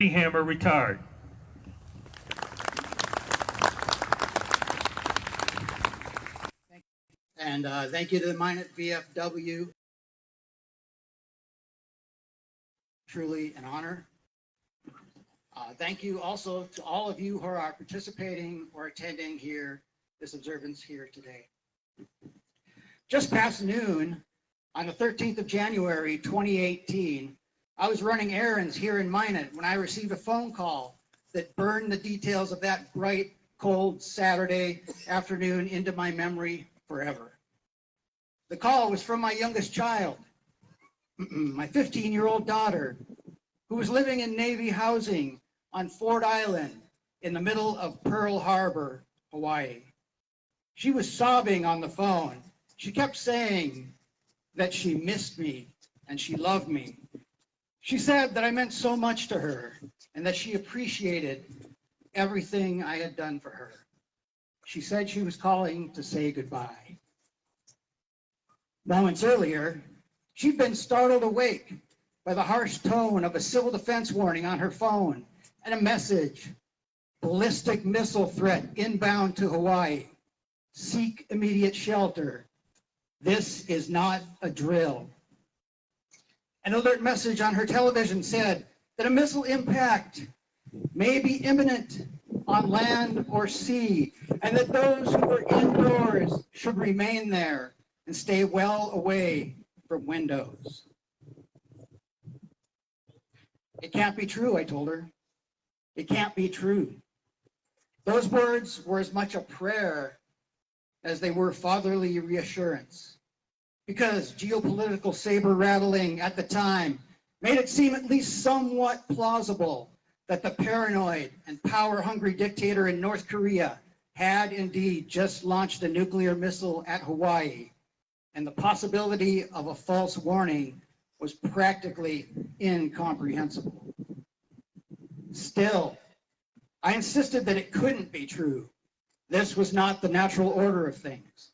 Hammer retired. And thank you to the Minot VFW. Truly an honor. Thank you also to all of you who are participating or attending here, this observance here today. Just past noon on the 13th of January, 2018, I was running errands here in Minot when I received a phone call that burned the details of that bright, cold Saturday afternoon into my memory forever. The call was from my youngest child, my 15-year-old daughter, who was living in Navy housing on Ford Island in the middle of Pearl Harbor, Hawaii. She was sobbing on the phone. She kept saying that she missed me and she loved me. She said that I meant so much to her and that she appreciated everything I had done for her. She said she was calling to say goodbye. Moments earlier, she'd been startled awake by the harsh tone of a civil defense warning on her phone and a message, ballistic missile threat inbound to Hawaii. Seek immediate shelter. This is not a drill. An alert message on her television said that a missile impact may be imminent on land or sea, and that those who were indoors should remain there and stay well away from windows. It can't be true, I told her. It can't be true. Those words were as much a prayer as they were fatherly reassurance, because geopolitical saber rattling at the time made it seem at least somewhat plausible that the paranoid and power-hungry dictator in North Korea had indeed just launched a nuclear missile at Hawaii, and the possibility of a false warning was practically incomprehensible. Still, I insisted that it couldn't be true. This was not the natural order of things.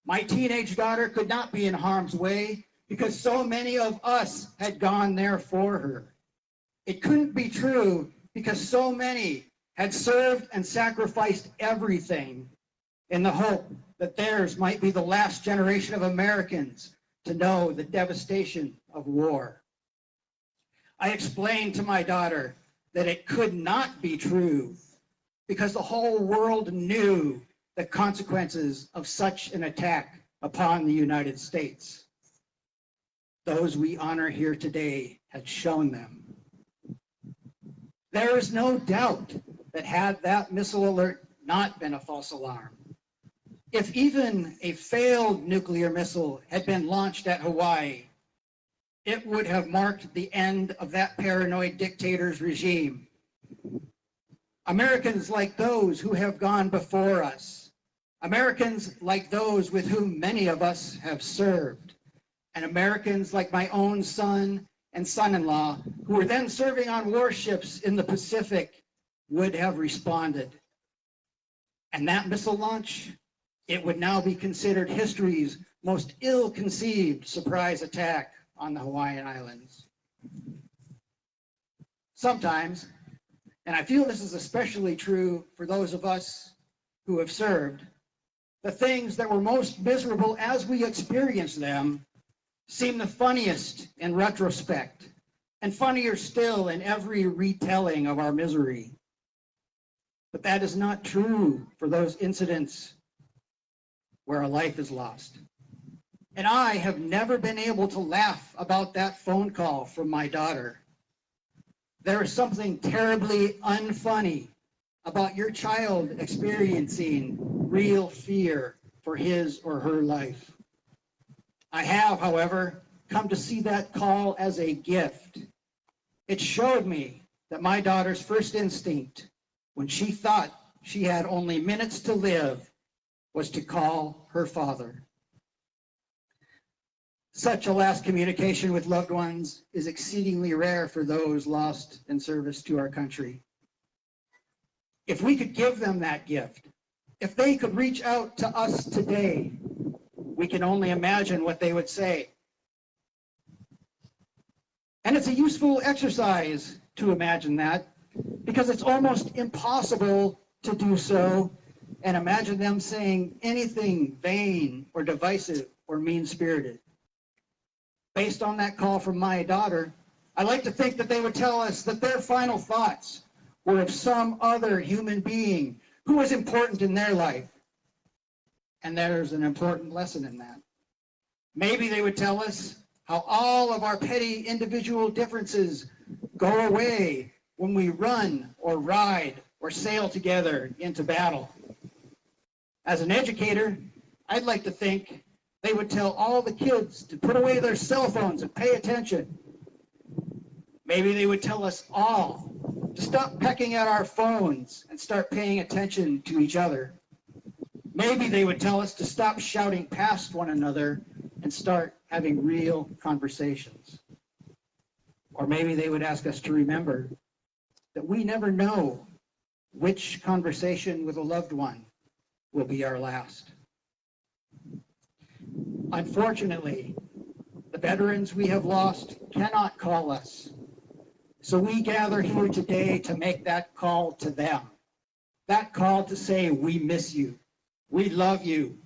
My teenage daughter could not be in harm's way because so many of us had gone there for her. It couldn't be true because so many had served and sacrificed everything in the hope that theirs might be the last generation of Americans to know the devastation of war. I explained to my daughter that it could not be true because the whole world knew the consequences of such an attack upon the United States. Those we honor here today had shown them. There is no doubt that had that missile alert not been a false alarm, if even a failed nuclear missile had been launched at Hawaii, it would have marked the end of that paranoid dictator's regime. Americans like those who have gone before us, Americans like those with whom many of us have served, and Americans like my own son and son-in-law, who were then serving on warships in the Pacific, would have responded. And that missile launch, it would now be considered history's most ill-conceived surprise attack on the Hawaiian Islands. Sometimes, and I feel this is especially true for those of us who have served, the things that were most miserable as we experienced them seem the funniest in retrospect, and funnier still in every retelling of our misery. But that is not true for those incidents where a life is lost. And I have never been able to laugh about that phone call from my daughter. There is something terribly unfunny about your child experiencing real fear for his or her life. I have, however, come to see that call as a gift. It showed me that my daughter's first instinct, when she thought she had only minutes to live, was to call her father. Such a last communication with loved ones is exceedingly rare for those lost in service to our country. If we could give them that gift, if they could reach out to us today, we can only imagine what they would say. And it's a useful exercise to imagine that because it's almost impossible to do so and imagine them saying anything vain or divisive or mean-spirited. Based on that call from my daughter, I like to think that they would tell us that their final thoughts were of some other human being who was important in their life. And there's an important lesson in that. Maybe they would tell us how all of our petty individual differences go away when we run or ride or sail together into battle. As an educator, I'd like to think they would tell all the kids to put away their cell phones and pay attention. Maybe they would tell us all to stop pecking at our phones and start paying attention to each other. Maybe they would tell us to stop shouting past one another and start having real conversations. Or maybe they would ask us to remember that we never know which conversation with a loved one will be our last. Unfortunately, the veterans we have lost cannot call us. So we gather here today to make that call to them. That call to say, we miss you. We love you.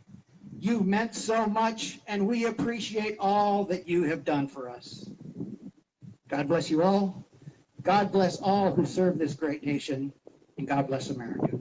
You've meant so much, and we appreciate all that you have done for us. God bless you all. God bless all who serve this great nation, and God bless America.